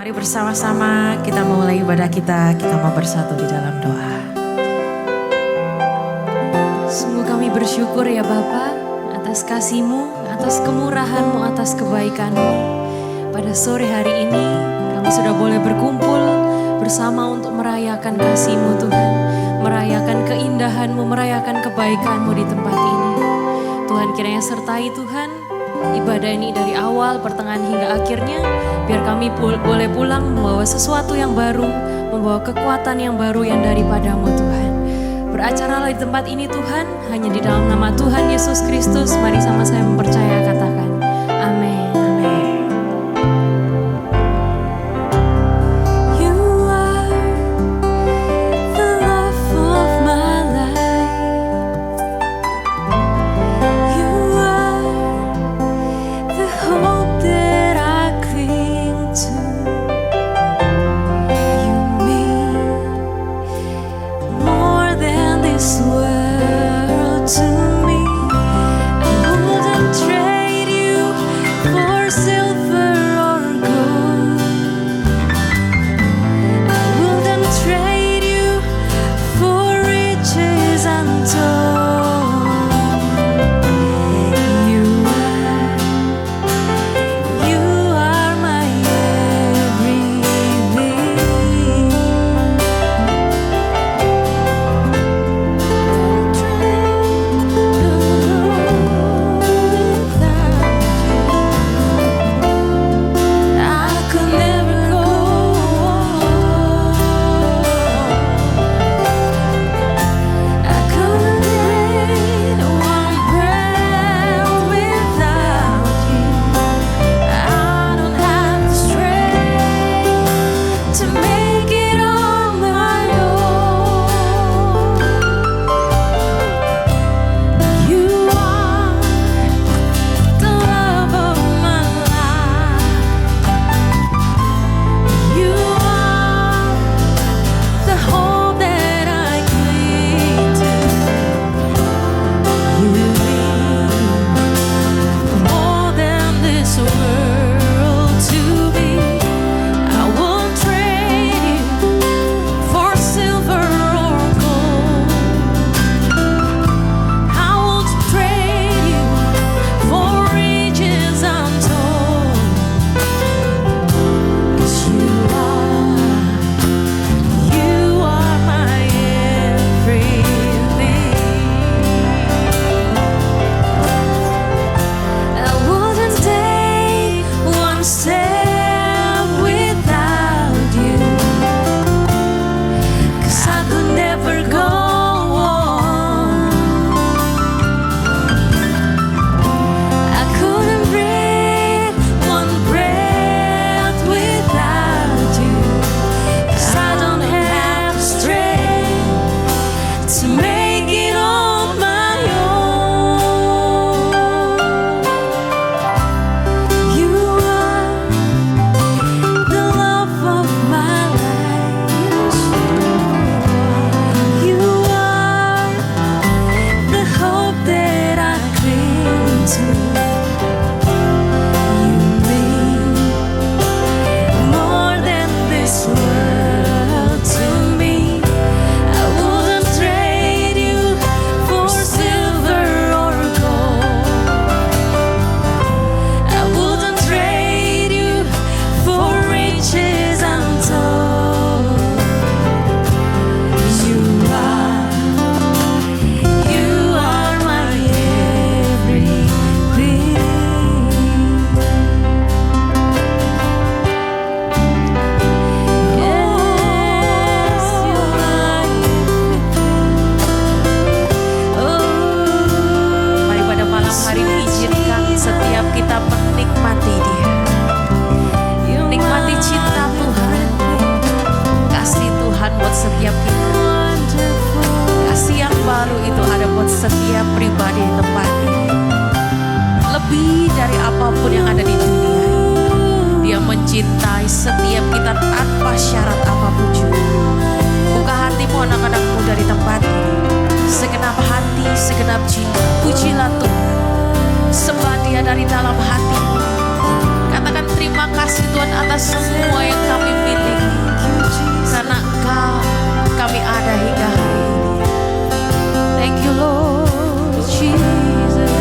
Mari bersama-sama kita memulai ibadah kita mau bersatu di dalam doa. Sungguh kami bersyukur ya Bapa atas kasih-Mu, atas kemurahan-Mu, atas kebaikan-Mu. Pada sore hari ini kami sudah boleh berkumpul bersama untuk merayakan kasih-Mu Tuhan. Merayakan keindahan-Mu, merayakan kebaikan-Mu di tempat ini. Tuhan kiranya sertai Tuhan ibadah ini dari awal, pertengahan hingga akhirnya. Biar kami boleh pulang membawa sesuatu yang baru, membawa kekuatan yang baru yang daripada-Mu Tuhan. Beracaralah di tempat ini Tuhan, hanya di dalam nama Tuhan Yesus Kristus. Mari sama saya mempercaya, katakan amin. Setiap kita, kasih yang baru itu ada buat setiap pribadi di tempat ini. Lebih dari apapun yang ada di dunia ini, Dia mencintai setiap kita tanpa syarat apapun juga. Buka hatimu anak-anak muda di tempat ini, segenap hati, segenap jiwa, pujilah Tuhan. Sembah Dia dari dalam hati. Katakan terima terima kasih Tuhan atas semua yang kami miliki. Karena Engkau kami ada hingga hari ini. Thank you Lord Jesus.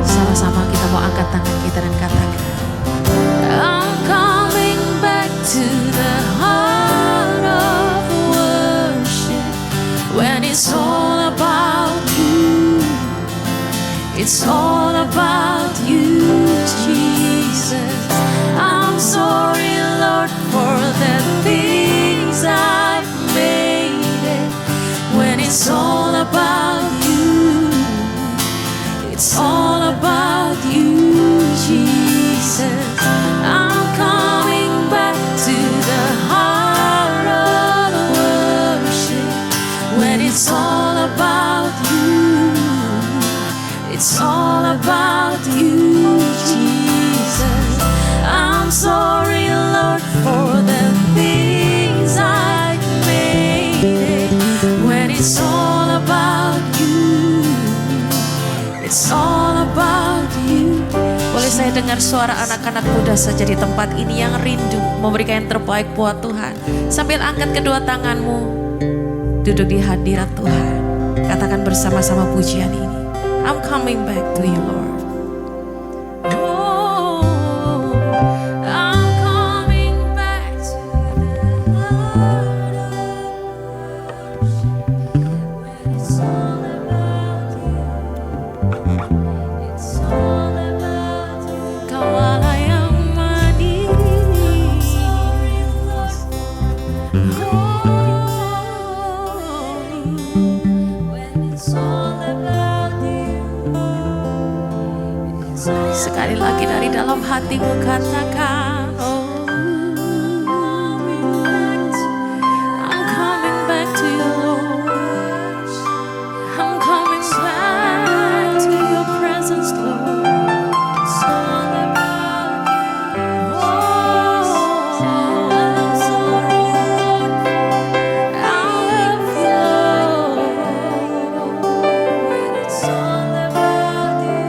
Sama-sama kita mau angkat tangan kita dan katakan, I'm coming back to the heart of worship. When it's all about you, it's all about you, Jesus. I'm sorry, Lord, for the things I've made it. When it's all about you, it's all about you, Jesus. I'm coming back to the heart of worship. When it's all about you, it's all about you, Jesus. I'm sorry, Lord, for the things I made it. When it's all about you, it's all about you. Boleh saya dengar suara anak-anak muda saja di tempat ini yang rindu memberikan yang terbaik buat Tuhan. Sambil angkat kedua tanganmu, duduk di hadirat Tuhan. Katakan bersama-sama pujian ini. I'm coming back to you, Lord. Oh, I'm coming back to the heart of worship. When it's all about you, it's all about you. Kawala yang manis. When it's all about you. Sekali lagi dari dalam hatimu katakan, oh, I'm coming back to you, Lord. I'm coming back to your presence, Lord. It's all about you. Oh, I'm sorry, Lord. I love you, Lord. It's all about you.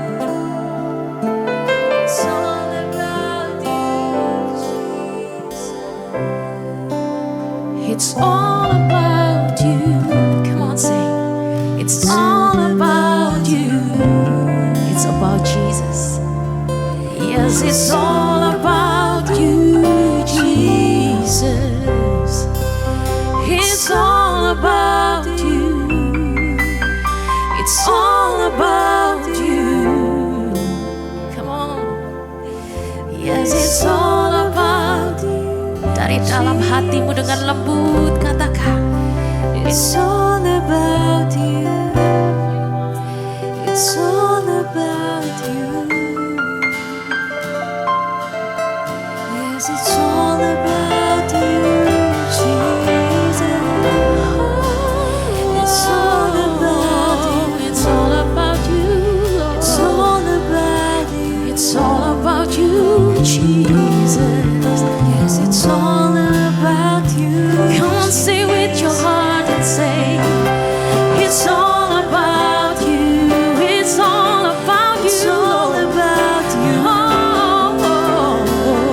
It's all about you, Jesus. It's all about you. Come on, sing. It's all about you. It's about Jesus. Yes, it's all about you, Jesus. It's all about you. It's all about you. Come on. Yes, it's all about you. Dari dalam hatimu dengan lembut katakan, it's all about you. It's all about you. Yes, it's all about you, Jesus. It's all about you. It's all about you, Lord. It's all about you. It's all about you, Jesus. Yes, it's all about you. Come on, say with your heart and say, it's all about you. It's all about you. It's all about you. Oh, oh, oh.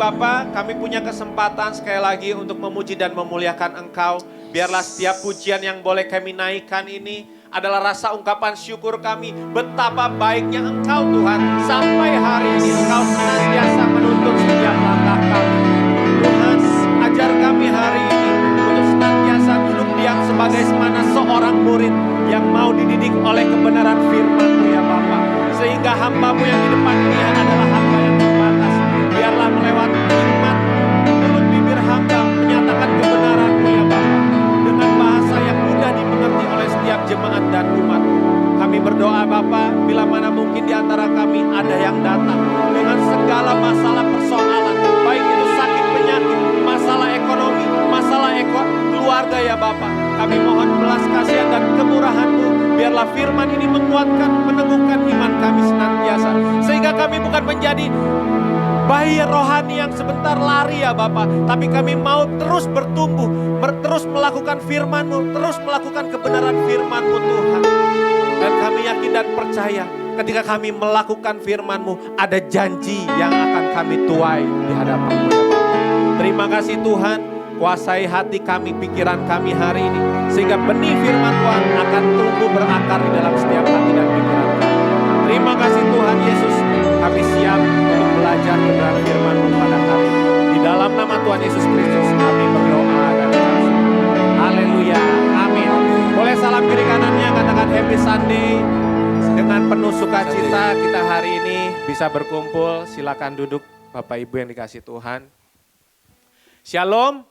Bapa, kami punya kesempatan sekali lagi untuk memuji dan memuliakan Engkau. Biarlah setiap pujian yang boleh kami naikkan ini adalah rasa ungkapan syukur kami. Betapa baiknya Engkau Tuhan. Sampai hari ini Engkau senantiasa menuntun setiap langkah kami. Tuhan, ajar kami hari ini untuk senantiasa duduk diam sebagai semana seorang murid yang mau dididik oleh kebenaran firman-Mu ya Bapa. Sehingga hamba-Mu yang di depan ini adalah hamba yang terbatas. Biarlah melewati iman, mulut bibir hamba menyatakan kebenaran-Mu ya Bapa. Dengan bahasa yang mudah dimengerti oleh setiap jemaat dan umat. Kami berdoa Bapa, bila mana mungkin di antara kami ada yang datang dengan segala masalah persoalan, baik itu sakit penyakit, masalah ekonomi, masalah keluarga ya Bapa. Kami mohon belas kasihan dan kemurahan-Mu. Biarlah firman ini menguatkan, meneguhkan iman kami senantiasa. Sehingga kami bukan menjadi bayi rohani yang sebentar lari ya Bapa. Tapi kami mau terus bertumbuh, terus melakukan firman-Mu, terus melakukan kebenaran firman-Mu Tuhan. Dan kami yakin dan percaya ketika kami melakukan firman-Mu, ada janji yang akan kami tuai di hadapan-Mu ya Bapa. Terima kasih Tuhan, kuasai hati kami, pikiran kami hari ini. Sehingga benih firman Tuhan akan tumbuh berakar di dalam setiap hati dan pikiran kami. Terima kasih Tuhan Yesus, kami siap untuk belajar kebenaran firman-Mu pada hari ini. Di dalam nama Tuhan Yesus Kristus kami berdoa dan bersyukur. Haleluya, amin. Boleh salam kiri kanannya, katakan happy Sunday. Dengan penuh sukacita kita hari ini bisa berkumpul. Silakan duduk Bapak Ibu yang dikasih Tuhan. Shalom.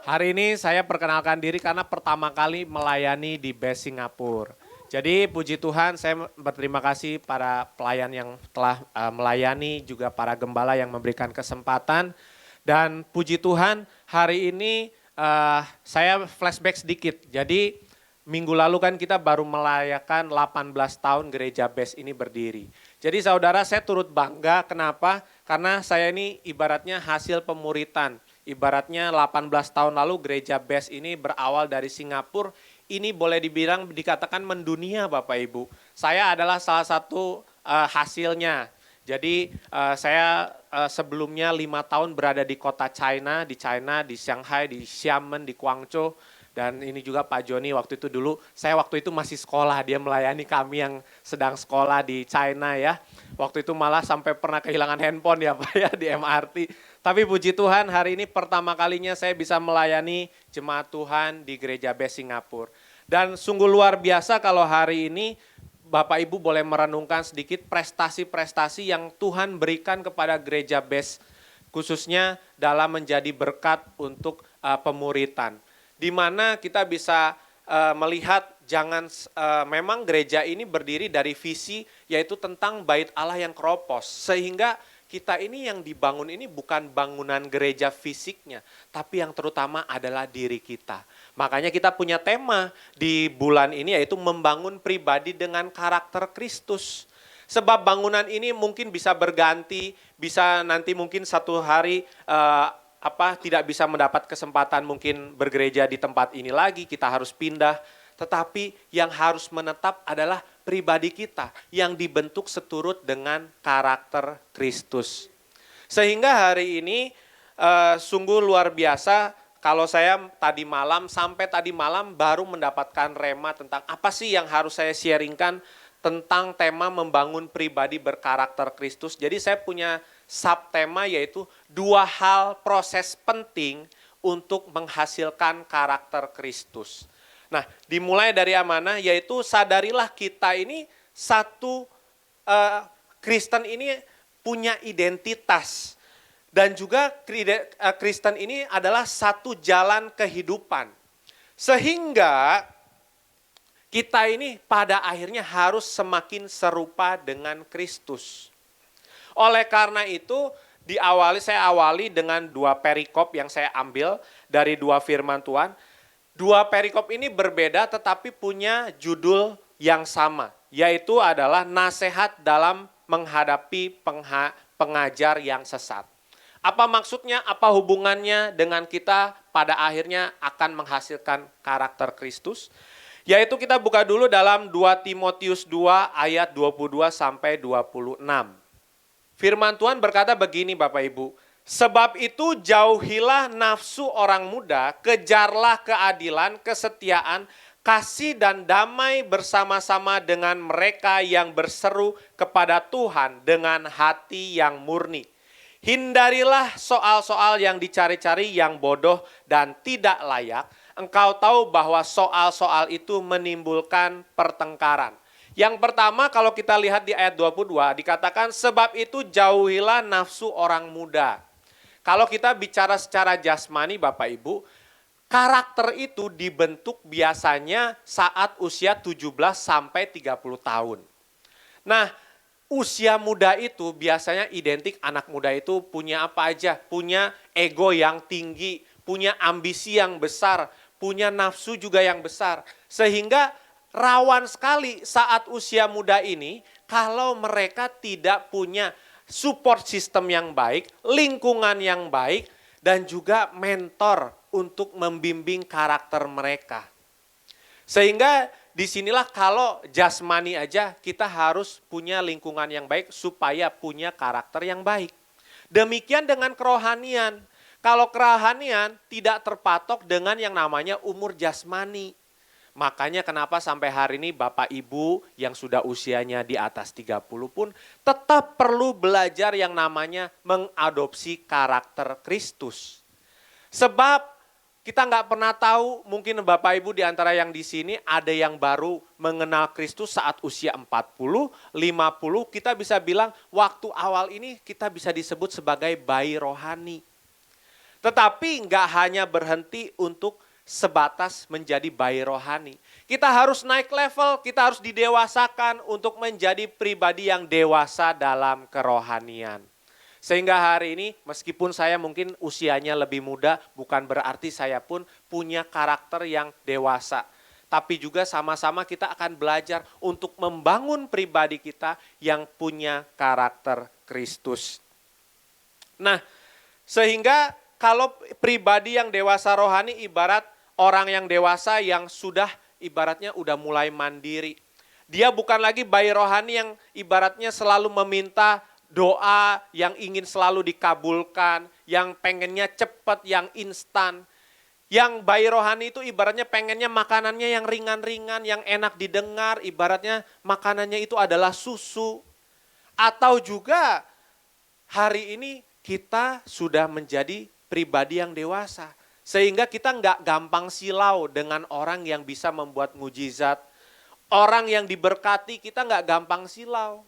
Hari ini saya perkenalkan diri karena pertama kali melayani di Base Singapura. Jadi puji Tuhan, saya berterima kasih para pelayan yang telah melayani, juga para gembala yang memberikan kesempatan. Dan puji Tuhan, hari ini saya flashback sedikit. Jadi minggu lalu kan kita baru merayakan 18 tahun gereja Base ini berdiri. Jadi saudara, saya turut bangga, kenapa? Karena saya ini ibaratnya hasil pemuritan. Ibaratnya 18 tahun lalu gereja Base ini berawal dari Singapura. Ini boleh dibilang dikatakan mendunia Bapak Ibu. Saya adalah salah satu hasilnya. Jadi saya sebelumnya 5 tahun berada di kota China, di Shanghai, di Xiamen, di Guangzhou. Dan ini juga Pak Joni waktu itu dulu, saya waktu itu masih sekolah, dia melayani kami yang sedang sekolah di China ya. Waktu itu malah sampai pernah kehilangan handphone ya Pak ya di MRT. Tapi puji Tuhan hari ini pertama kalinya saya bisa melayani jemaat Tuhan di gereja Base Singapura. Dan sungguh luar biasa kalau hari ini Bapak Ibu boleh merenungkan sedikit prestasi-prestasi yang Tuhan berikan kepada gereja Base. Khususnya dalam menjadi berkat untuk pemuritan. Di mana kita bisa melihat memang gereja ini berdiri dari visi yaitu tentang bait Allah yang keropos. Sehingga kita ini yang dibangun ini bukan bangunan gereja fisiknya, tapi yang terutama adalah diri kita. Makanya kita punya tema di bulan ini yaitu membangun pribadi dengan karakter Kristus. Sebab bangunan ini mungkin bisa berganti, bisa nanti mungkin satu hari tidak bisa mendapat kesempatan mungkin bergereja di tempat ini lagi, kita harus pindah. Tetapi yang harus menetap adalah pribadi kita yang dibentuk seturut dengan karakter Kristus. Sehingga hari ini sungguh luar biasa kalau saya sampai tadi malam baru mendapatkan rema tentang apa sih yang harus saya sharingkan tentang tema membangun pribadi berkarakter Kristus. Jadi saya punya subtema yaitu 2 hal proses penting untuk menghasilkan karakter Kristus. Nah, dimulai dari mana? Yaitu sadarilah kita ini Kristen ini punya identitas. Dan juga Kristen ini adalah satu jalan kehidupan. Sehingga kita ini pada akhirnya harus semakin serupa dengan Kristus. Oleh karena itu, saya awali dengan 2 perikop yang saya ambil dari 2 firman Tuhan. 2 perikop ini berbeda tetapi punya judul yang sama, yaitu adalah nasihat dalam menghadapi pengajar yang sesat. Apa maksudnya, apa hubungannya dengan kita pada akhirnya akan menghasilkan karakter Kristus? Yaitu kita buka dulu dalam 2 Timotius 2 ayat 22 sampai 26. Firman Tuhan berkata begini Bapak Ibu, Sebab itu jauhilah nafsu orang muda, kejarlah keadilan, kesetiaan, kasih dan damai bersama-sama dengan mereka yang berseru kepada Tuhan dengan hati yang murni. Hindarilah soal-soal yang dicari-cari yang bodoh dan tidak layak. Engkau tahu bahwa soal-soal itu menimbulkan pertengkaran. Yang pertama kalau kita lihat di ayat 22 dikatakan sebab itu jauhilah nafsu orang muda. Kalau kita bicara secara jasmani Bapak Ibu, karakter itu dibentuk biasanya saat usia 17 sampai 30 tahun. Nah, usia muda itu biasanya identik anak muda itu punya apa aja? Punya ego yang tinggi, punya ambisi yang besar, punya nafsu juga yang besar. Sehingga rawan sekali saat usia muda ini kalau mereka tidak punya support system yang baik, lingkungan yang baik, dan juga mentor untuk membimbing karakter mereka. Sehingga disinilah kalau jasmani aja kita harus punya lingkungan yang baik supaya punya karakter yang baik. Demikian dengan kerohanian. Kalau kerohanian tidak terpatok dengan yang namanya umur jasmani. Makanya kenapa sampai hari ini Bapak Ibu yang sudah usianya di atas 30 pun tetap perlu belajar yang namanya mengadopsi karakter Kristus. Sebab kita nggak pernah tahu, mungkin Bapak Ibu di antara yang di sini ada yang baru mengenal Kristus saat usia 40, 50, kita bisa bilang waktu awal ini kita bisa disebut sebagai bayi rohani. Tetapi nggak hanya berhenti untuk sebatas menjadi bayi rohani. Kita harus naik level, kita harus didewasakan untuk menjadi pribadi yang dewasa dalam kerohanian. Sehingga hari ini meskipun saya mungkin usianya lebih muda, bukan berarti saya pun punya karakter yang dewasa. Tapi juga sama-sama kita akan belajar untuk membangun pribadi kita yang punya karakter Kristus. Nah, sehingga kalau pribadi yang dewasa rohani ibarat orang yang dewasa yang sudah ibaratnya udah mulai mandiri. Dia bukan lagi bayi rohani yang ibaratnya selalu meminta doa yang ingin selalu dikabulkan, yang pengennya cepat, yang instan. Yang bayi rohani itu ibaratnya pengennya makanannya yang ringan-ringan, yang enak didengar, ibaratnya makanannya itu adalah susu. Atau juga hari ini kita sudah menjadi pribadi yang dewasa. Sehingga kita nggak gampang silau dengan orang yang bisa membuat mujizat. Orang yang diberkati kita nggak gampang silau.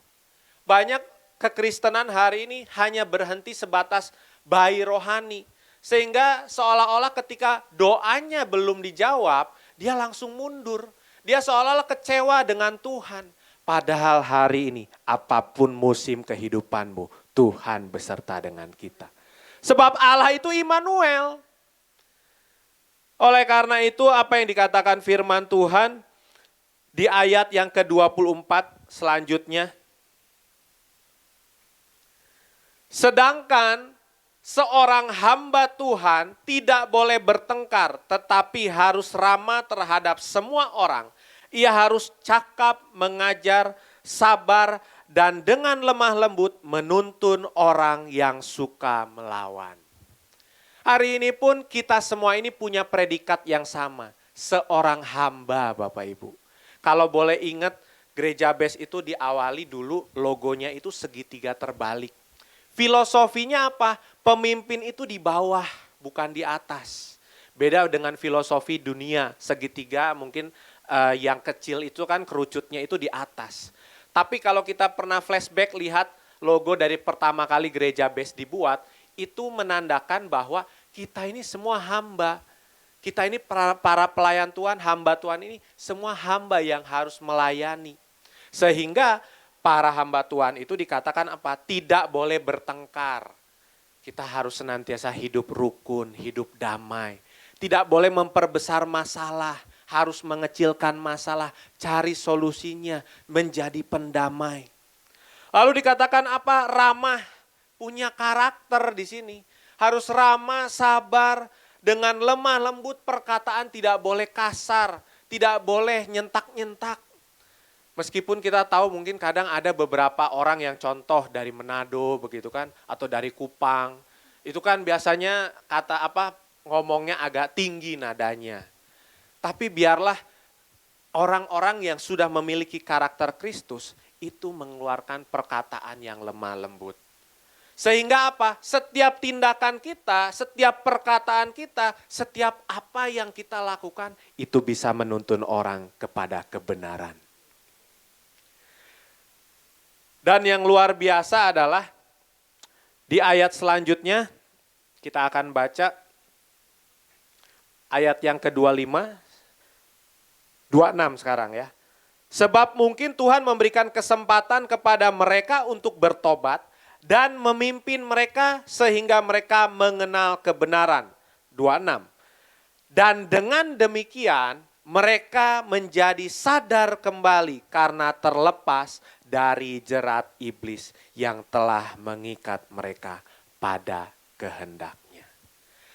Banyak kekristenan hari ini hanya berhenti sebatas bayi rohani. Sehingga seolah-olah ketika doanya belum dijawab, dia langsung mundur. Dia seolah-olah kecewa dengan Tuhan. Padahal hari ini apapun musim kehidupanmu, Tuhan beserta dengan kita. Sebab Allah itu Immanuel. Oleh karena itu apa yang dikatakan firman Tuhan di ayat yang ke-24 selanjutnya. Sedangkan seorang hamba Tuhan tidak boleh bertengkar tetapi harus ramah terhadap semua orang. Ia harus cakap, mengajar, sabar dan dengan lemah lembut menuntun orang yang suka melawan. Hari ini pun kita semua ini punya predikat yang sama. Seorang hamba Bapak Ibu. Kalau boleh ingat Gereja Best itu diawali dulu logonya itu segitiga terbalik. Filosofinya apa? Pemimpin itu di bawah bukan di atas. Beda dengan filosofi dunia segitiga mungkin yang kecil itu kan kerucutnya itu di atas. Tapi kalau kita pernah flashback lihat logo dari pertama kali Gereja Best dibuat, itu menandakan bahwa kita ini semua hamba. Kita ini para pelayan Tuhan, hamba Tuhan ini semua hamba yang harus melayani. Sehingga para hamba Tuhan itu dikatakan apa? Tidak boleh bertengkar. Kita harus senantiasa hidup rukun, hidup damai. Tidak boleh memperbesar masalah, harus mengecilkan masalah, cari solusinya, menjadi pendamai. Lalu dikatakan apa? Ramah. Punya karakter di sini. Harus ramah, sabar, dengan lemah lembut perkataan tidak boleh kasar, tidak boleh nyentak-nyentak. Meskipun kita tahu mungkin kadang ada beberapa orang yang contoh dari Manado begitu kan, atau dari Kupang, Itu kan biasanya ngomongnya agak tinggi nadanya. Tapi biarlah orang-orang yang sudah memiliki karakter Kristus itu mengeluarkan perkataan yang lemah lembut. Sehingga apa? Setiap tindakan kita, setiap perkataan kita, setiap apa yang kita lakukan, itu bisa menuntun orang kepada kebenaran. Dan yang luar biasa adalah, di ayat selanjutnya, kita akan baca ayat yang ke-25, 26 sekarang ya. Sebab mungkin Tuhan memberikan kesempatan kepada mereka untuk bertobat, dan memimpin mereka sehingga mereka mengenal kebenaran. 26. Dan dengan demikian mereka menjadi sadar kembali karena terlepas dari jerat iblis yang telah mengikat mereka pada kehendaknya.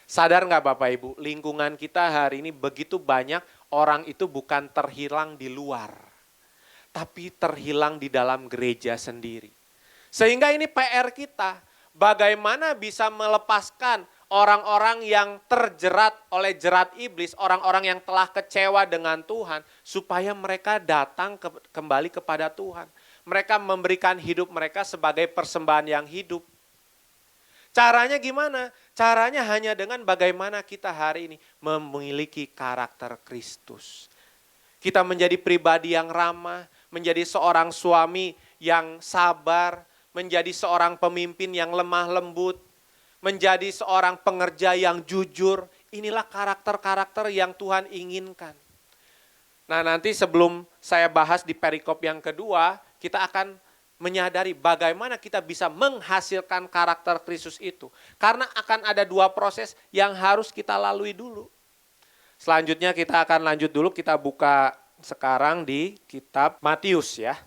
Sadar nggak Bapak Ibu, lingkungan kita hari ini begitu banyak orang itu bukan terhilang di luar, tapi terhilang di dalam gereja sendiri. Sehingga ini PR kita, bagaimana bisa melepaskan orang-orang yang terjerat oleh jerat iblis, orang-orang yang telah kecewa dengan Tuhan, supaya mereka datang kembali kepada Tuhan. Mereka memberikan hidup mereka sebagai persembahan yang hidup. Caranya gimana? Caranya hanya dengan bagaimana kita hari ini memiliki karakter Kristus. Kita menjadi pribadi yang ramah, menjadi seorang suami yang sabar, menjadi seorang pemimpin yang lemah lembut, menjadi seorang pengerja yang jujur. Inilah karakter-karakter yang Tuhan inginkan. Nah, nanti sebelum saya bahas di perikop yang kedua, kita akan menyadari bagaimana kita bisa menghasilkan karakter Kristus itu. Karena akan ada dua proses yang harus kita lalui dulu. Selanjutnya kita akan lanjut dulu, kita buka sekarang di kitab Matius ya.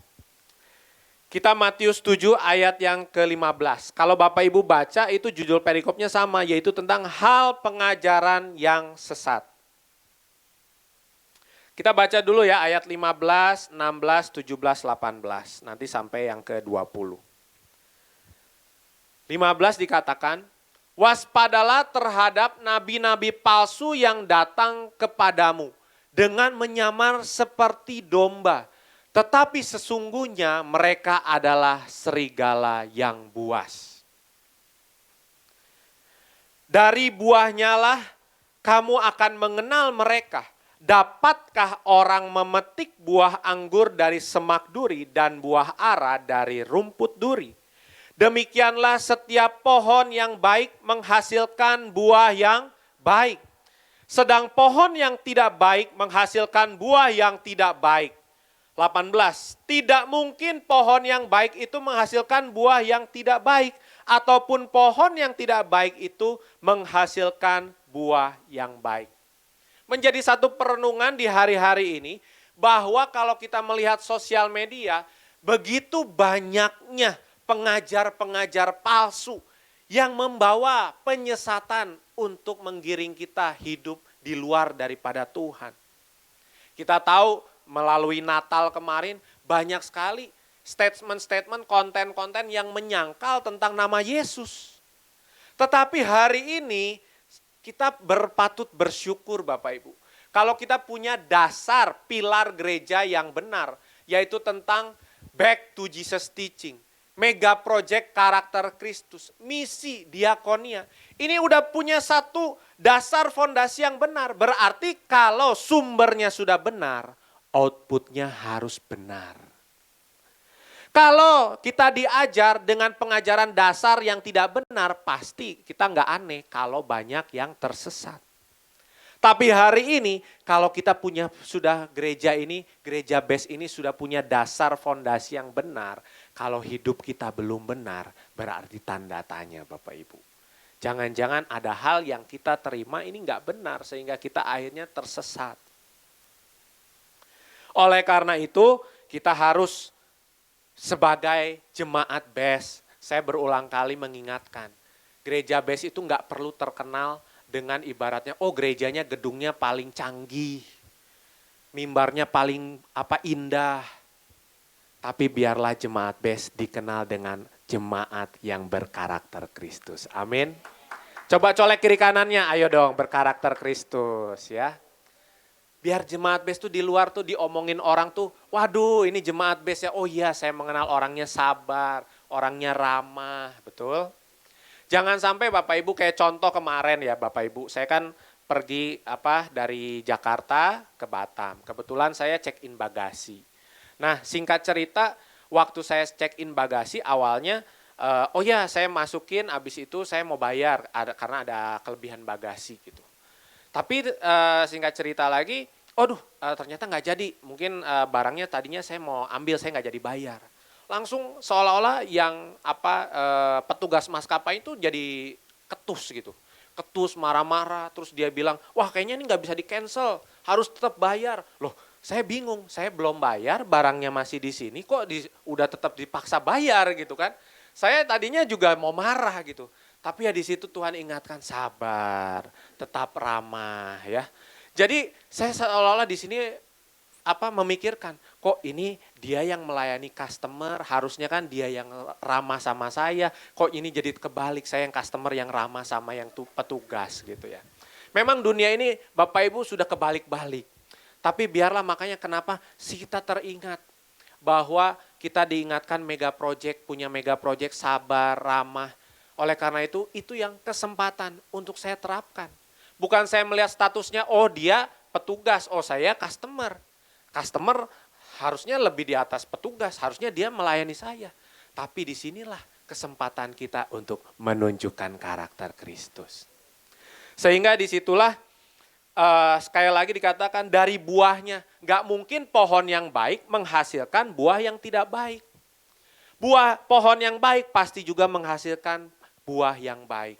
Kita Matius 7 ayat yang ke-15. Kalau Bapak Ibu baca itu judul perikopnya sama, yaitu tentang hal pengajaran yang sesat. Kita baca dulu ya ayat 15, 16, 17, 18. Nanti sampai yang ke-20. 15 dikatakan, waspadalah terhadap nabi-nabi palsu yang datang kepadamu dengan menyamar seperti domba. Tetapi sesungguhnya mereka adalah serigala yang buas. Dari buahnya lah kamu akan mengenal mereka. Dapatkah orang memetik buah anggur dari semak duri dan buah ara dari rumput duri? Demikianlah setiap pohon yang baik menghasilkan buah yang baik. Sedang pohon yang tidak baik menghasilkan buah yang tidak baik. 18, tidak mungkin pohon yang baik itu menghasilkan buah yang tidak baik, ataupun pohon yang tidak baik itu menghasilkan buah yang baik. Menjadi satu perenungan di hari-hari ini, bahwa kalau kita melihat sosial media, begitu banyaknya pengajar-pengajar palsu yang membawa penyesatan untuk menggiring kita hidup di luar daripada Tuhan. Kita tahu, melalui Natal kemarin banyak sekali statement-statement, konten-konten yang menyangkal tentang nama Yesus. Tetapi hari ini kita berpatut bersyukur Bapak Ibu. Kalau kita punya dasar pilar gereja yang benar, yaitu tentang back to Jesus teaching, mega project karakter Kristus, misi diakonia. Ini udah punya satu dasar fondasi yang benar. Berarti kalau sumbernya sudah benar, outputnya harus benar. Kalau kita diajar dengan pengajaran dasar yang tidak benar, pasti kita nggak aneh kalau banyak yang tersesat. Tapi hari ini, kalau kita punya sudah gereja ini, gereja base ini sudah punya dasar fondasi yang benar. Kalau hidup kita belum benar, berarti tanda tanya Bapak Ibu. Jangan-jangan ada hal yang kita terima ini nggak benar, sehingga kita akhirnya tersesat. Oleh karena itu, kita harus sebagai jemaat BES, saya berulang kali mengingatkan, gereja BES itu nggak perlu terkenal dengan ibaratnya, oh gerejanya gedungnya paling canggih, mimbarnya paling indah. Tapi biarlah jemaat BES dikenal dengan jemaat yang berkarakter Kristus. Amin. Coba colek kiri kanannya, ayo dong berkarakter Kristus ya. Biar jemaat base tuh di luar tuh diomongin orang tuh, waduh ini jemaat base ya, oh iya saya mengenal orangnya sabar, orangnya ramah, betul? Jangan sampai Bapak Ibu kayak contoh kemarin ya Bapak Ibu, saya kan pergi dari Jakarta ke Batam, kebetulan saya check in bagasi. Nah singkat cerita, waktu saya check in bagasi awalnya, oh ya saya masukin, abis itu saya mau bayar karena ada kelebihan bagasi gitu. Tapi singkat cerita lagi, ternyata nggak jadi. Mungkin barangnya tadinya saya mau ambil, saya nggak jadi bayar. Langsung seolah-olah yang petugas maskapai itu jadi ketus gitu. Ketus marah-marah, terus dia bilang, wah kayaknya ini nggak bisa di cancel, harus tetap bayar. Loh saya bingung, saya belum bayar, barangnya masih di sini, kok udah tetap dipaksa bayar gitu kan. Saya tadinya juga mau marah gitu. Tapi ya di situ Tuhan ingatkan sabar, tetap ramah ya. Jadi saya seolah-olah di sini memikirkan, kok ini dia yang melayani customer, harusnya kan dia yang ramah sama saya. Kok ini jadi kebalik, saya yang customer yang ramah sama yang petugas gitu ya. Memang dunia ini Bapak Ibu sudah kebalik-balik. Tapi biarlah makanya kenapa kita teringat bahwa kita diingatkan punya mega project sabar, ramah. Oleh karena itu yang kesempatan untuk saya terapkan. Bukan saya melihat statusnya, oh dia petugas, oh saya customer. Customer harusnya lebih di atas petugas, harusnya dia melayani saya. Tapi disinilah kesempatan kita untuk menunjukkan karakter Kristus. Sehingga disitulah sekali lagi dikatakan dari buahnya, gak mungkin pohon yang baik menghasilkan buah yang tidak baik. Pohon yang baik pasti juga menghasilkan buah yang baik.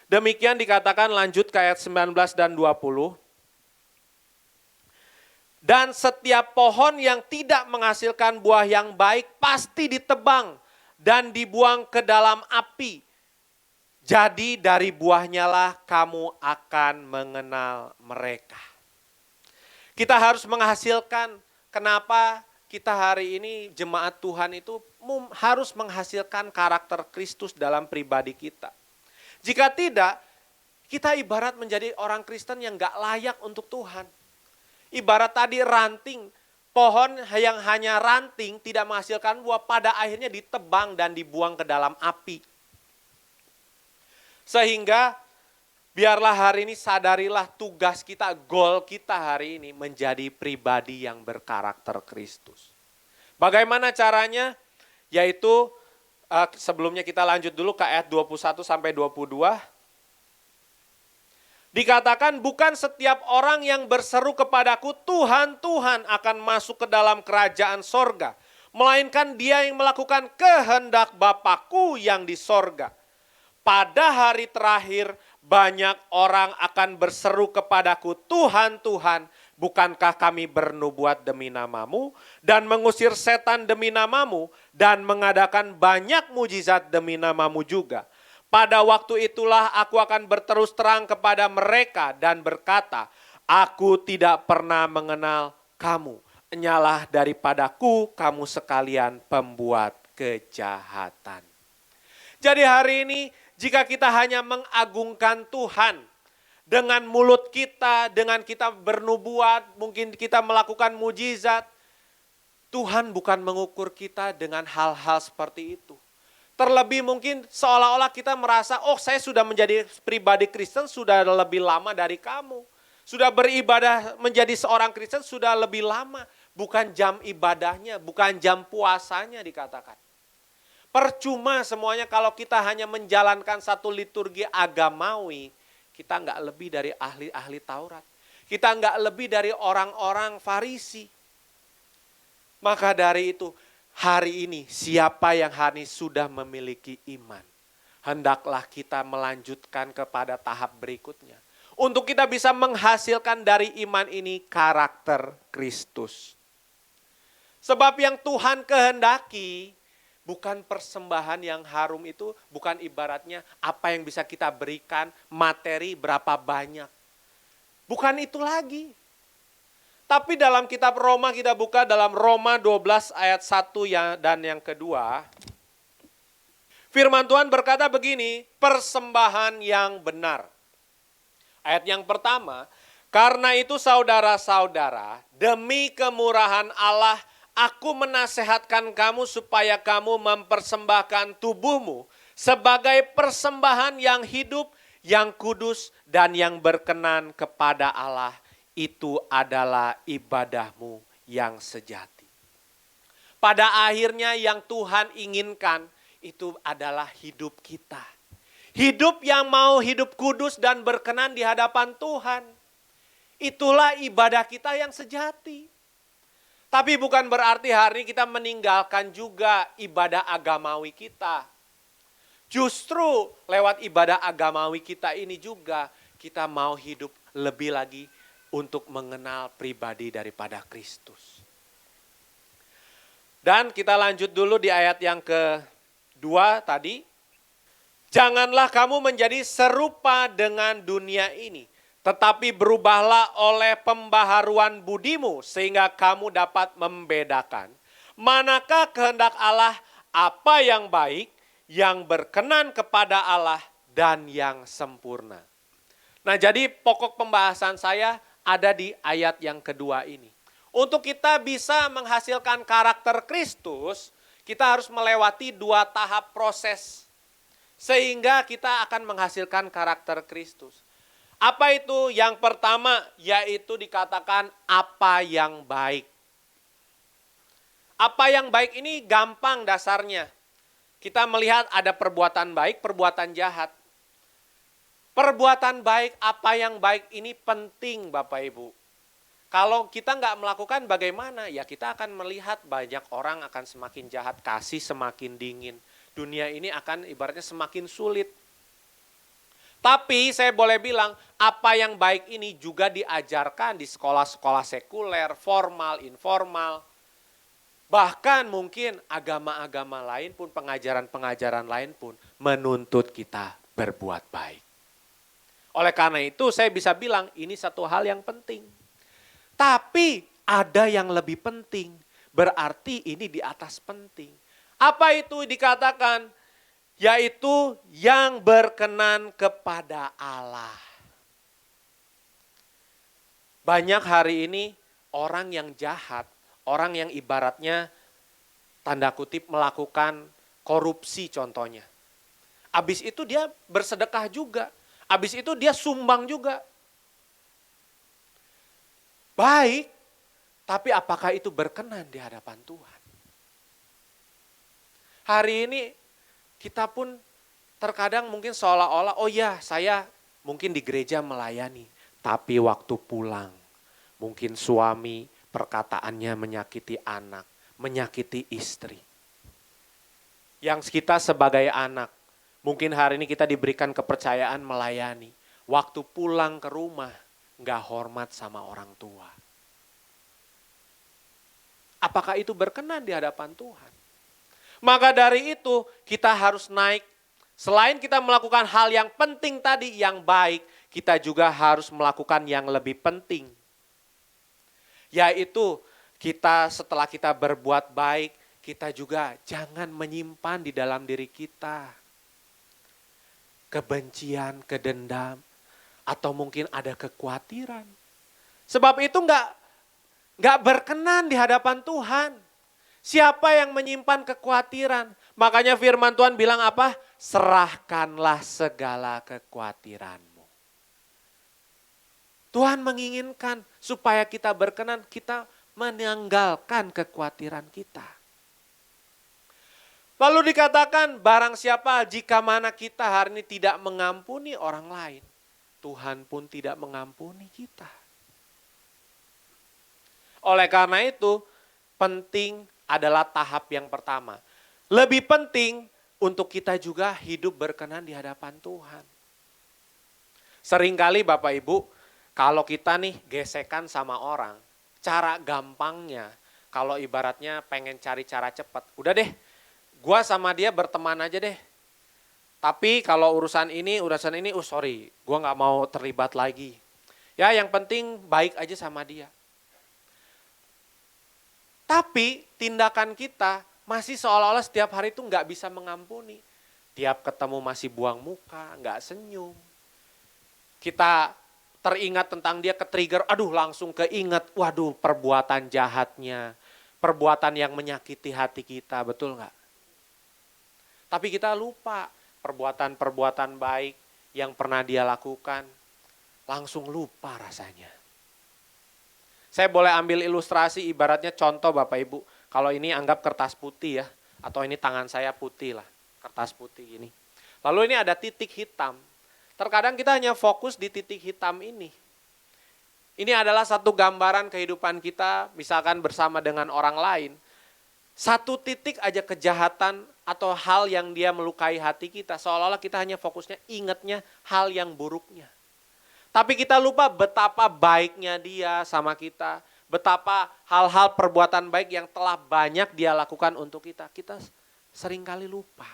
Demikian dikatakan lanjut ke ayat 19 dan 20. Dan setiap pohon yang tidak menghasilkan buah yang baik pasti ditebang dan dibuang ke dalam api. Jadi dari buahnya lah kamu akan mengenal mereka. Kita harus menghasilkan, kenapa kita hari ini jemaat Tuhan itu harus menghasilkan karakter Kristus dalam pribadi kita. Jika tidak, kita ibarat menjadi orang Kristen yang gak layak untuk Tuhan. Ibarat tadi ranting, pohon yang hanya ranting tidak menghasilkan buah, pada akhirnya ditebang dan dibuang ke dalam api. Sehingga biarlah hari ini sadarilah tugas kita, goal kita hari ini menjadi pribadi yang berkarakter Kristus. Bagaimana caranya? Yaitu sebelumnya kita lanjut dulu ke ayat 21 sampai 22. Dikatakan bukan setiap orang yang berseru kepadaku Tuhan, Tuhan akan masuk ke dalam kerajaan sorga. Melainkan dia yang melakukan kehendak Bapakku yang di sorga. Pada hari terakhir banyak orang akan berseru kepadaku Tuhan, Tuhan, bukankah kami bernubuat demi namamu dan mengusir setan demi namamu dan mengadakan banyak mujizat demi namamu juga. Pada waktu itulah aku akan berterus terang kepada mereka dan berkata, aku tidak pernah mengenal kamu. Enyalah daripadaku kamu sekalian pembuat kejahatan. Jadi hari ini jika kita hanya mengagungkan Tuhan dengan mulut kita, dengan kita bernubuat, mungkin kita melakukan mujizat, Tuhan bukan mengukur kita dengan hal-hal seperti itu. Terlebih mungkin seolah-olah kita merasa, oh saya sudah menjadi pribadi Kristen sudah lebih lama dari kamu. Sudah beribadah menjadi seorang Kristen sudah lebih lama. Bukan jam ibadahnya, bukan jam puasanya dikatakan. Percuma semuanya kalau kita hanya menjalankan satu liturgi agamawi, kita nggak lebih dari ahli-ahli Taurat. Kita nggak lebih dari orang-orang Farisi. Maka dari itu, hari ini siapa yang hari ini sudah memiliki iman, hendaklah kita melanjutkan kepada tahap berikutnya. Untuk kita bisa menghasilkan dari iman ini karakter Kristus. Sebab yang Tuhan kehendaki, bukan persembahan yang harum itu, bukan ibaratnya apa yang bisa kita berikan, materi berapa banyak. Bukan itu lagi. Tapi dalam kitab Roma kita buka dalam Roma 12 ayat 1 dan yang kedua. Firman Tuhan berkata begini, persembahan yang benar. Ayat yang pertama, karena itu saudara-saudara, demi kemurahan Allah, aku menasehatkan kamu supaya kamu mempersembahkan tubuhmu sebagai persembahan yang hidup, yang kudus, dan yang berkenan kepada Allah. Itu adalah ibadahmu yang sejati. Pada akhirnya yang Tuhan inginkan itu adalah hidup kita. Hidup yang mau hidup kudus dan berkenan di hadapan Tuhan. Itulah ibadah kita yang sejati. Tapi bukan berarti hari ini kita meninggalkan juga ibadah agamawi kita. Justru lewat ibadah agamawi kita ini juga kita mau hidup lebih lagi untuk mengenal pribadi daripada Kristus. Dan kita lanjut dulu di ayat yang kedua tadi. Janganlah kamu menjadi serupa dengan dunia ini, tetapi berubahlah oleh pembaharuan budimu sehingga kamu dapat membedakan manakah kehendak Allah, apa yang baik, yang berkenan kepada Allah, dan yang sempurna. Nah, jadi pokok pembahasan saya ada di ayat yang kedua ini. Untuk kita bisa menghasilkan karakter Kristus, kita harus melewati 2 tahap proses. Sehingga kita akan menghasilkan karakter Kristus. Apa itu? Yang pertama yaitu dikatakan apa yang baik. Apa yang baik ini gampang dasarnya. Kita melihat ada perbuatan baik, perbuatan jahat. Perbuatan baik, apa yang baik ini penting Bapak Ibu. Kalau kita nggak melakukan bagaimana? Ya kita akan melihat banyak orang akan semakin jahat, kasih semakin dingin. Dunia ini akan ibaratnya semakin sulit. Tapi saya boleh bilang, apa yang baik ini juga diajarkan di sekolah-sekolah sekuler, formal, informal. Bahkan mungkin agama-agama lain pun, pengajaran-pengajaran lain pun menuntut kita berbuat baik. Oleh karena itu saya bisa bilang ini satu hal yang penting. Tapi ada yang lebih penting, berarti ini di atas penting. Apa itu dikatakan? Yaitu yang berkenan kepada Allah. Banyak hari ini orang yang jahat, orang yang ibaratnya tanda kutip melakukan korupsi contohnya. Habis itu dia bersedekah juga. Habis itu dia sumbang juga. Baik, tapi apakah itu berkenan di hadapan Tuhan? Hari ini kita pun terkadang mungkin seolah-olah, oh ya saya mungkin di gereja melayani. Tapi waktu pulang, mungkin suami perkataannya menyakiti anak, menyakiti istri. Yang kita sebagai anak, mungkin hari ini kita diberikan kepercayaan melayani. Waktu pulang ke rumah, gak hormat sama orang tua. Apakah itu berkenan di hadapan Tuhan? Maka dari itu kita harus naik. Selain kita melakukan hal yang penting tadi, yang baik, kita juga harus melakukan yang lebih penting. Yaitu kita setelah kita berbuat baik, kita juga jangan menyimpan di dalam diri kita kebencian, kedendam, atau mungkin ada kekhawatiran. Sebab itu nggak berkenan di hadapan Tuhan. Siapa yang menyimpan kekhawatiran? Makanya firman Tuhan bilang apa? Serahkanlah segala kekhawatiranmu. Tuhan menginginkan supaya kita berkenan, kita menanggalkan kekhawatiran kita. Lalu dikatakan barang siapa jika mana kita hari ini tidak mengampuni orang lain, Tuhan pun tidak mengampuni kita. Oleh karena itu penting adalah tahap yang pertama. Lebih penting untuk kita juga hidup berkenan di hadapan Tuhan. Seringkali Bapak Ibu, kalau kita nih gesekan sama orang, cara gampangnya, kalau ibaratnya pengen cari cara cepat, udah deh, gua sama dia berteman aja deh. Tapi kalau urusan ini, sorry, gua gak mau terlibat lagi. Ya yang penting baik aja sama dia. Tapi tindakan kita masih seolah-olah setiap hari itu nggak bisa mengampuni. Tiap ketemu masih buang muka, nggak senyum. Kita teringat tentang dia, ke-trigger, aduh langsung keinget, waduh perbuatan jahatnya, perbuatan yang menyakiti hati kita, betul nggak? Tapi kita lupa perbuatan-perbuatan baik yang pernah dia lakukan, langsung lupa rasanya. Saya boleh ambil ilustrasi, ibaratnya contoh Bapak Ibu. Kalau ini anggap kertas putih ya, atau ini tangan saya putih lah, kertas putih ini. Lalu ini ada titik hitam. Terkadang kita hanya fokus di titik hitam ini. Ini adalah satu gambaran kehidupan kita, misalkan bersama dengan orang lain. Satu titik aja kejahatan atau hal yang dia melukai hati kita, seolah-olah kita hanya fokusnya ingatnya hal yang buruknya. Tapi kita lupa betapa baiknya dia sama kita, betapa hal-hal perbuatan baik yang telah banyak dia lakukan untuk kita. Kita seringkali lupa.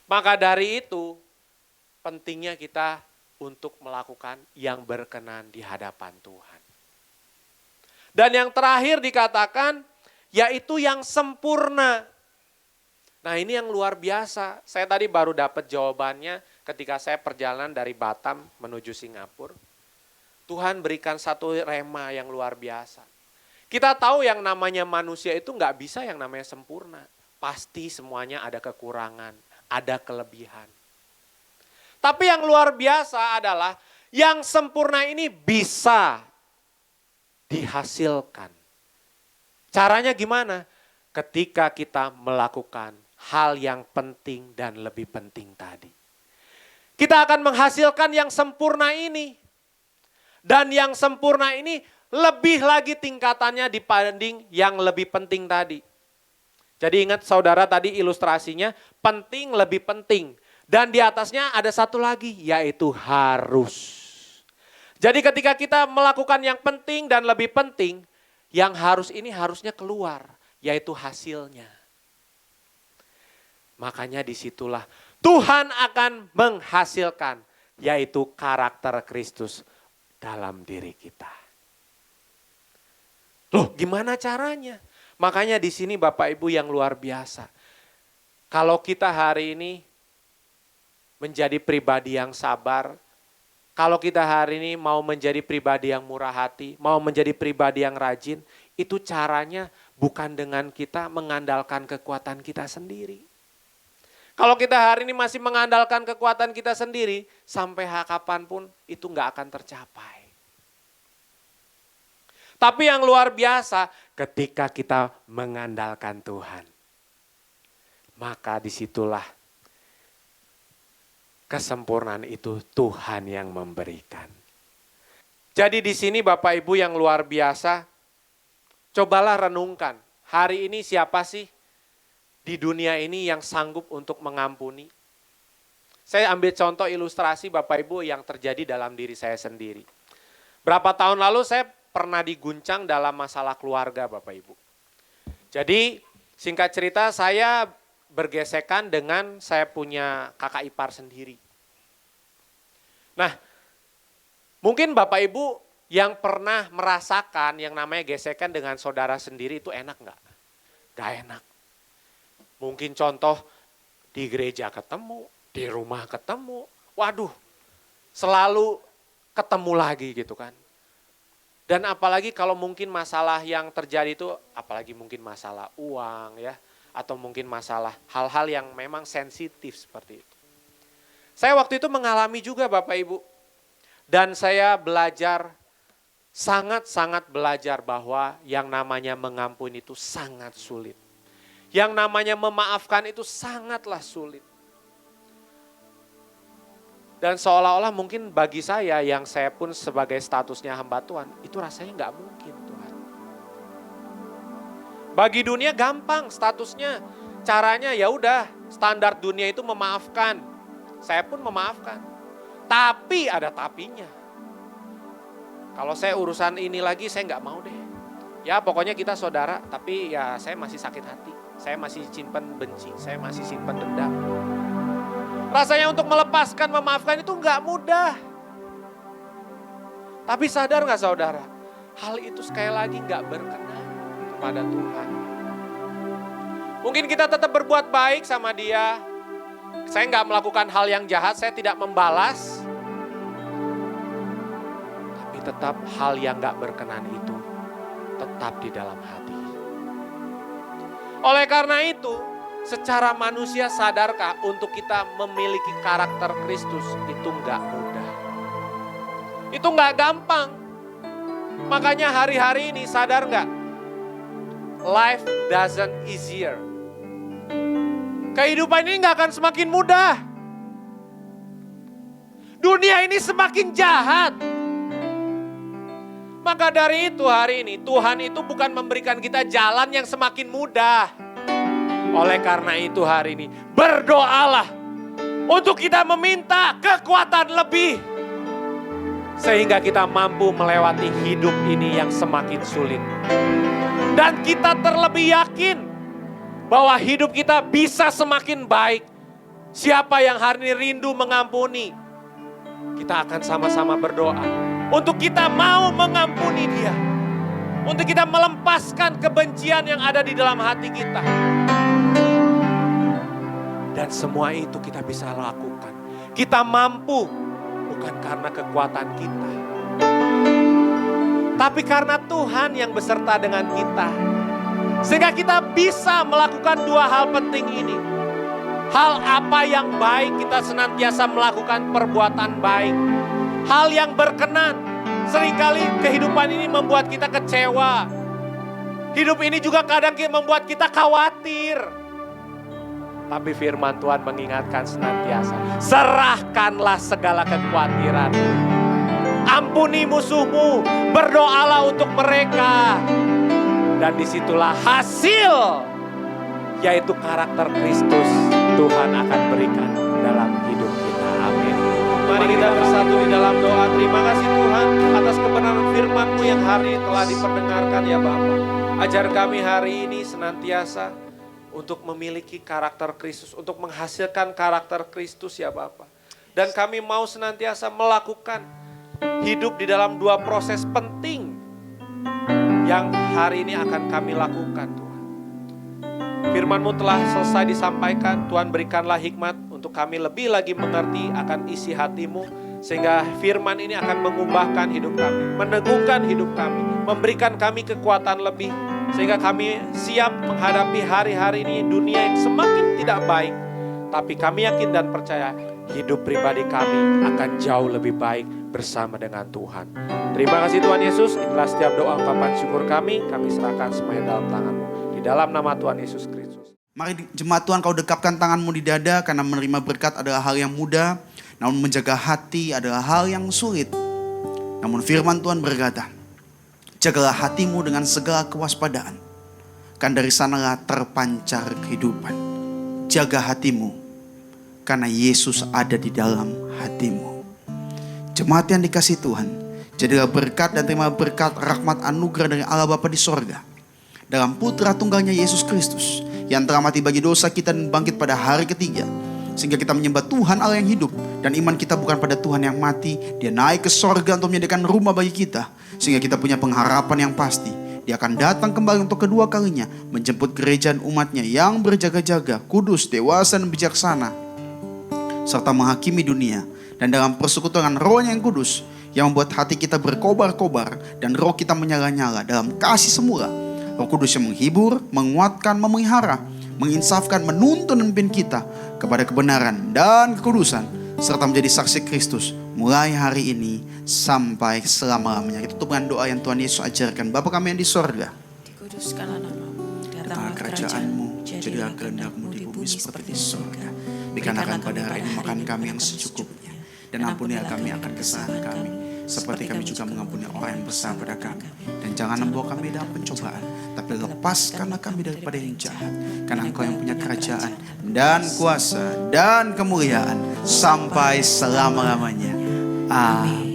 Maka dari itu, pentingnya kita untuk melakukan yang berkenan di hadapan Tuhan. Dan yang terakhir dikatakan, yaitu yang sempurna. Nah ini yang luar biasa. Saya tadi baru dapat jawabannya ketika saya perjalanan dari Batam menuju Singapura. Tuhan berikan satu rema yang luar biasa. Kita tahu yang namanya manusia itu nggak bisa yang namanya sempurna. Pasti semuanya ada kekurangan, ada kelebihan. Tapi yang luar biasa adalah yang sempurna ini bisa dihasilkan. Caranya gimana? Ketika kita melakukan hal yang penting dan lebih penting tadi. Kita akan menghasilkan yang sempurna ini. Dan yang sempurna ini lebih lagi tingkatannya dibanding yang lebih penting tadi. Jadi ingat saudara tadi ilustrasinya, penting lebih penting. Dan di atasnya ada satu lagi, yaitu harus. Jadi ketika kita melakukan yang penting dan lebih penting, yang harus ini harusnya keluar, yaitu hasilnya. Makanya disitulah Tuhan akan menghasilkan, yaitu karakter Kristus dalam diri kita. Loh gimana caranya? Makanya di sini Bapak Ibu yang luar biasa. Kalau kita hari ini menjadi pribadi yang sabar, kalau kita hari ini mau menjadi pribadi yang murah hati, mau menjadi pribadi yang rajin, itu caranya bukan dengan kita mengandalkan kekuatan kita sendiri. Kalau kita hari ini masih mengandalkan kekuatan kita sendiri, sampai kapanpun itu nggak akan tercapai. Tapi yang luar biasa, ketika kita mengandalkan Tuhan, maka disitulah kesempurnaan itu Tuhan yang memberikan. Jadi di sini Bapak Ibu yang luar biasa, cobalah renungkan, hari ini siapa sih di dunia ini yang sanggup untuk mengampuni? Saya ambil contoh ilustrasi Bapak Ibu yang terjadi dalam diri saya sendiri. Berapa tahun lalu saya pernah diguncang dalam masalah keluarga Bapak Ibu. Jadi singkat cerita saya bergesekan dengan saya punya kakak ipar sendiri. Nah mungkin Bapak Ibu yang pernah merasakan yang namanya gesekan dengan saudara sendiri itu enak nggak? Gak enak. Mungkin contoh di gereja ketemu, di rumah ketemu, waduh selalu ketemu lagi gitu kan. Dan apalagi kalau mungkin masalah yang terjadi itu, apalagi mungkin masalah uang ya, atau mungkin masalah hal-hal yang memang sensitif seperti itu. Saya waktu itu mengalami juga Bapak Ibu, dan saya belajar, sangat-sangat belajar bahwa yang namanya mengampuni itu sangat sulit. Yang namanya memaafkan itu sangatlah sulit. Dan seolah-olah mungkin bagi saya yang saya pun sebagai statusnya hamba Tuhan, itu rasanya nggak mungkin Tuhan. Bagi dunia gampang statusnya, caranya ya udah standar dunia itu memaafkan. Saya pun memaafkan. Tapi ada tapinya. Kalau saya urusan ini lagi saya nggak mau deh. Ya pokoknya kita saudara, tapi ya saya masih sakit hati. Saya masih simpan benci, saya masih simpan dendam. Rasanya untuk melepaskan, memaafkan itu nggak mudah. Tapi sadar nggak saudara, hal itu sekali lagi nggak berkenan kepada Tuhan. Mungkin kita tetap berbuat baik sama dia. Saya nggak melakukan hal yang jahat, saya tidak membalas. Tapi tetap hal yang nggak berkenan itu tetap di dalam hati. Oleh karena itu, secara manusia sadarkah untuk kita memiliki karakter Kristus itu nggak mudah. Itu nggak gampang. Makanya hari-hari ini sadar nggak? Life doesn't easier. Kehidupan ini nggak akan semakin mudah. Dunia ini semakin jahat. Maka dari itu hari ini Tuhan itu bukan memberikan kita jalan yang semakin mudah. Oleh karena itu hari ini berdoalah untuk kita meminta kekuatan lebih. Sehingga kita mampu melewati hidup ini yang semakin sulit. Dan kita terlebih yakin bahwa hidup kita bisa semakin baik. Siapa yang hari ini rindu mengampuni, kita akan sama-sama berdoa. Untuk kita mau mengampuni dia. Untuk kita melepaskan kebencian yang ada di dalam hati kita. Dan semua itu kita bisa lakukan. Kita mampu bukan karena kekuatan kita. Tapi karena Tuhan yang beserta dengan kita. Sehingga kita bisa melakukan dua hal penting ini. Hal apa yang baik, kita senantiasa melakukan perbuatan baik. Hal yang berkenan, seringkali kehidupan ini membuat kita kecewa. Hidup ini juga kadang membuat kita khawatir. Tapi firman Tuhan mengingatkan senantiasa, serahkanlah segala kekhawatiran. Ampuni musuhmu, berdoalah untuk mereka. Dan disitulah hasil, yaitu karakter Kristus Tuhan akan berikan dalam hidup kita. Amin. Mari kita bersatu di dalam doa. Terima kasih Tuhan atas kebenaran firman-Mu yang hari ini telah diperdengarkan ya Bapa. Ajar kami hari ini senantiasa untuk memiliki karakter Kristus, untuk menghasilkan karakter Kristus ya Bapa. Dan kami mau senantiasa melakukan hidup di dalam dua proses penting yang hari ini akan kami lakukan Tuhan. Firman-Mu telah selesai disampaikan, Tuhan berikanlah hikmat untuk kami lebih lagi mengerti akan isi hati-Mu. Sehingga firman ini akan mengubahkan hidup kami, meneguhkan hidup kami, memberikan kami kekuatan lebih. Sehingga kami siap menghadapi hari-hari ini dunia yang semakin tidak baik. Tapi kami yakin dan percaya hidup pribadi kami akan jauh lebih baik bersama dengan Tuhan. Terima kasih Tuhan Yesus, inilah setiap doa ungkapan syukur kami serahkan semuanya dalam tangan-Mu. Di dalam nama Tuhan Yesus Kristus. Mari jemaat Tuhan, kau dekapkan tanganmu di dada, karena menerima berkat adalah hal yang mudah, namun menjaga hati adalah hal yang sulit. Namun firman Tuhan berkata, jagalah hatimu dengan segala kewaspadaan, kan dari sanalah terpancar kehidupan. Jaga hatimu, karena Yesus ada di dalam hatimu. Jemaat yang dikasihi Tuhan, jadilah berkat dan terima berkat rahmat anugerah dari Allah Bapa di sorga, dalam putra tunggalnya Yesus Kristus, yang telah mati bagi dosa kita dan bangkit pada hari ketiga. Sehingga kita menyembah Tuhan Allah yang hidup. Dan iman kita bukan pada Tuhan yang mati. Dia naik ke sorga untuk menyediakan rumah bagi kita. Sehingga kita punya pengharapan yang pasti. Dia akan datang kembali untuk kedua kalinya, menjemput kerajaan umatnya yang berjaga-jaga, kudus, dewasa, dan bijaksana, serta menghakimi dunia. Dan dalam persekutuan Roh-Nya yang kudus, yang membuat hati kita berkobar-kobar dan roh kita menyala-nyala dalam kasih semula. Roh Kudus yang menghibur, menguatkan, memelihara, menginsafkan, menuntun dan memimpin kita kepada kebenaran dan kekudusan, serta menjadi saksi Kristus mulai hari ini sampai selama-lamanya. Kita tutup dengan doa yang Tuhan Yesus ajarkan. Bapa kami yang di sorga, Dikuduskanlah nama-Mu, datanglah kerajaan-Mu, jadilah kehendak-Mu di bumi seperti di sorga. Berikanlah kami pada hari ini makan kami yang secukupnya, dan ampunilah kami akan kesalahan kami, seperti kami juga mengampuni orang yang bersalah pada kami. Dan jangan membawa kami dalam pencobaan, tapi lepaskanlah kami daripada yang jahat. Karena Engkau yang punya kerajaan dan kuasa dan kemuliaan sampai selama-lamanya. Amin.